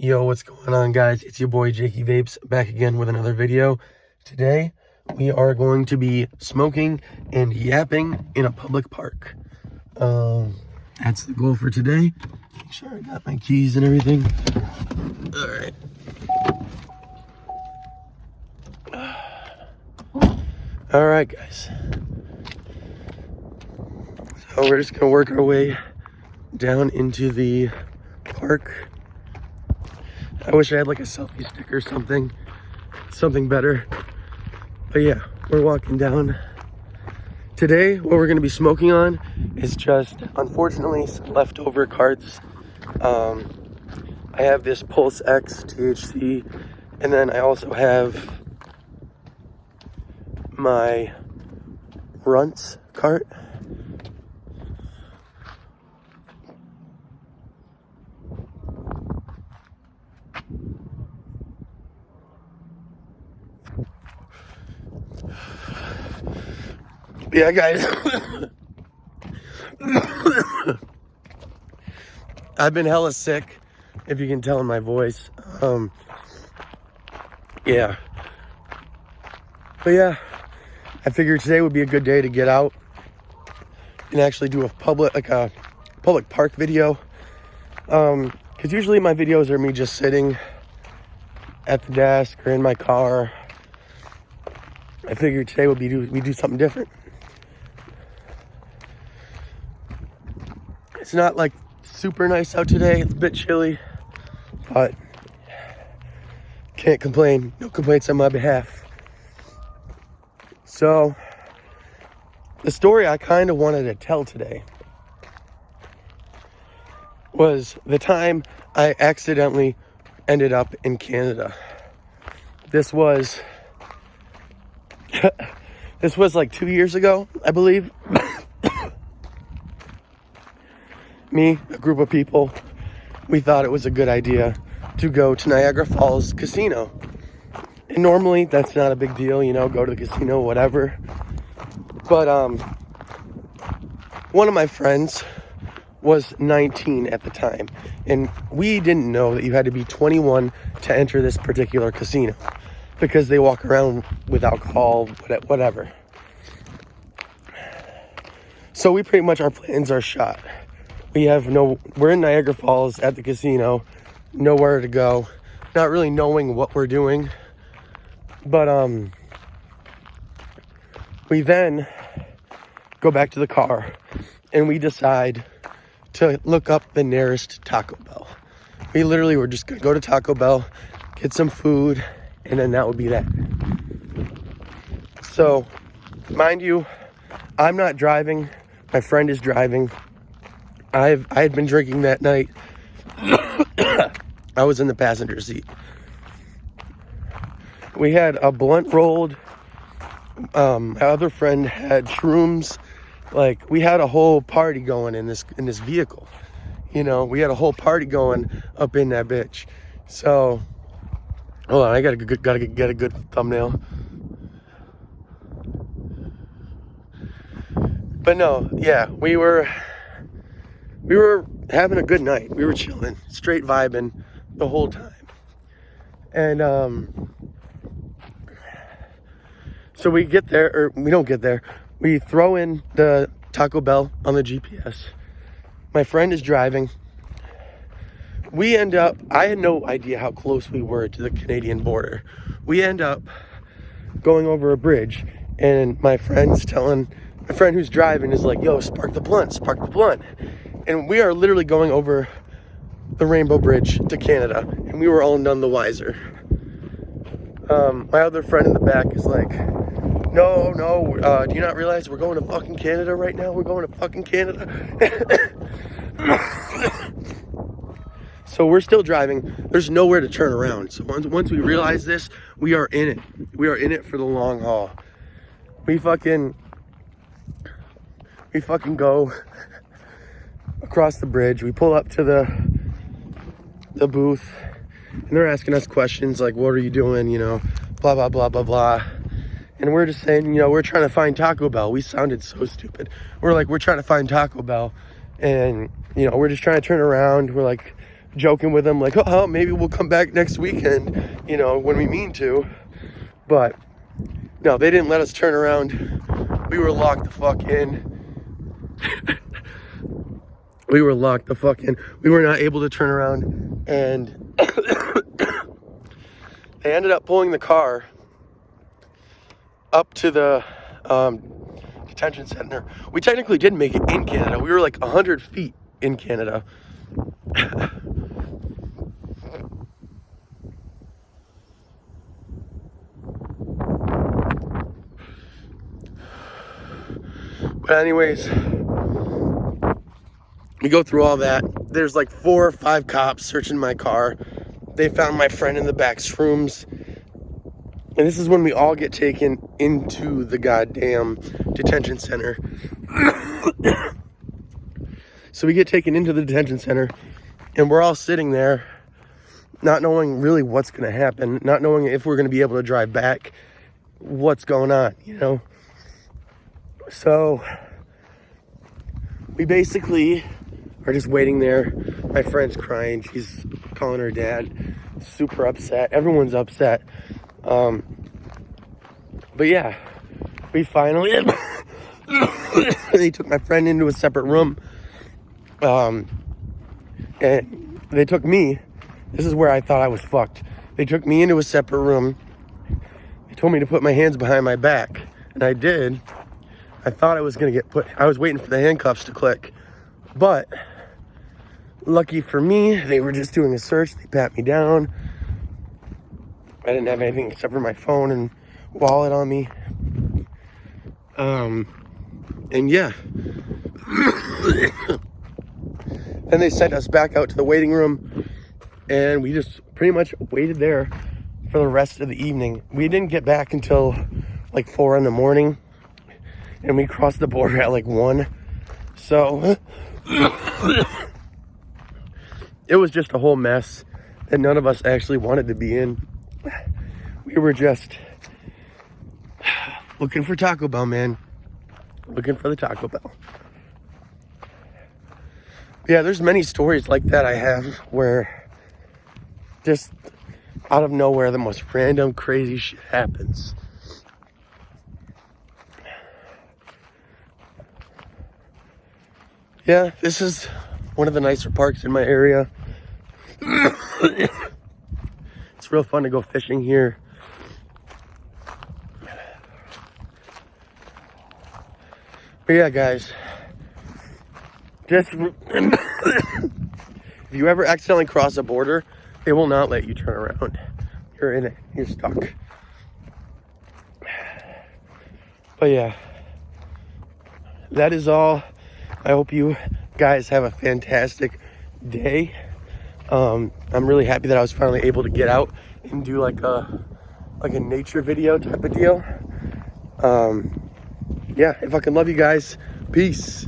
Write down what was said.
Yo, what's going on, guys? It's your boy Jakey Vapes back again with another video. Today we are going to be smoking and yapping in a public park. That's the goal for today. Make sure I got my keys and everything. All right, guys. So we're just gonna work our way down into the park. I wish I had like a selfie stick or something better. But yeah, we're walking down. Today, what we're gonna be smoking on is just, unfortunately, some leftover carts. I have this Pulse X THC, and then I also have my Runts cart. Yeah, guys. I've been hella sick, if you can tell in my voice. Yeah. But yeah, I figured today would be a good day to get out and actually do a public park video. Because usually my videos are me just sitting at the desk or in my car. I figured today would be we do something different. It's not like super nice out today. It's a bit chilly, but can't complain. No complaints on my behalf. So the story I kind of wanted to tell today was the time I accidentally ended up in Canada. This was like 2 years ago, I believe. Me, a group of people, we thought it was a good idea to go to Niagara Falls Casino. And normally that's not a big deal, you know, go to the casino, whatever. But one of my friends was 19 at the time, and we didn't know that you had to be 21 to enter this particular casino because they walk around with alcohol, whatever. So we pretty much, our plans are shot. We're in Niagara Falls at the casino, nowhere to go, not really knowing what we're doing. But we then go back to the car and we decide to look up the nearest Taco Bell. We literally were just gonna go to Taco Bell, get some food, and then that would be that. So, mind you, I'm not driving, my friend is driving. I had been drinking that night. I was in the passenger seat. We had a blunt rolled. My other friend had shrooms. Like, we had a whole party going in this vehicle. You know, we had a whole party going up in that bitch. So, hold on, I gotta get a good thumbnail. But no, yeah, we were having a good night. We were chilling, straight vibing the whole time. And so we get there, or we don't get there. We throw in the Taco Bell on the GPS. My friend is driving. I had no idea how close we were to the Canadian border. We end up going over a bridge, and my friend who's driving is like, yo, spark the blunt. And we are literally going over the Rainbow Bridge to Canada, and we were all none the wiser. My other friend in the back is like, no, do you not realize we're going to fucking Canada right now? We're going to fucking Canada. So we're still driving. There's nowhere to turn around. So once we realize this, we are in it. We are in it for the long haul. We fucking go across the bridge. We pull up to the booth, and they're asking us questions like, what are you doing, you know, blah, blah, blah, blah, blah. And we're just saying, you know, we're trying to find Taco Bell. We sounded so stupid. We're like, we're trying to find Taco Bell. And, you know, we're just trying to turn around. We're like, joking with them like, oh, maybe we'll come back next weekend, you know, when we mean to. But no, they didn't let us turn around. We were locked the fuck in. We were locked the fuck in. We were not able to turn around, and they ended up pulling the car up to the detention center. We technically did make it in Canada. We were like 100 feet in Canada. But anyways, we go through all that. There's like 4 or 5 cops searching my car. They found my friend in the back shrooms. And this is when we all get taken into the goddamn detention center. So we get taken into the detention center, and we're all sitting there, not knowing really what's going to happen, not knowing if we're going to be able to drive back, what's going on, you know? So we basically are just waiting there. My friend's crying. She's calling her dad. Super upset. Everyone's upset. But yeah, we finally, they took my friend into a separate room. And they took me. This is where I thought I was fucked. They took me into a separate room. They told me to put my hands behind my back. And I did. I thought I was going to get put, I was waiting for the handcuffs to click. But lucky for me, they were just doing a search. They pat me down. I didn't have anything except for my phone and wallet on me. And yeah. Then they sent us back out to the waiting room, and we just pretty much waited there for the rest of the evening. We didn't get back until like 4 in the morning, and we crossed the border at like 1. So it was just a whole mess that none of us actually wanted to be in. We were just looking for Taco Bell, man. Looking for the Taco Bell. Yeah, there's many stories like that I have where just out of nowhere the most random crazy shit happens. Yeah, this is one of the nicer parks in my area. It's real fun to go fishing here. But yeah, guys, just if you ever accidentally cross a border, they will not let you turn around. You're in it. You're stuck. But yeah, that is all. I hope you guys have a fantastic day. I'm really happy that I was finally able to get out and do like a nature video type of deal. Yeah, if I can love you guys, peace.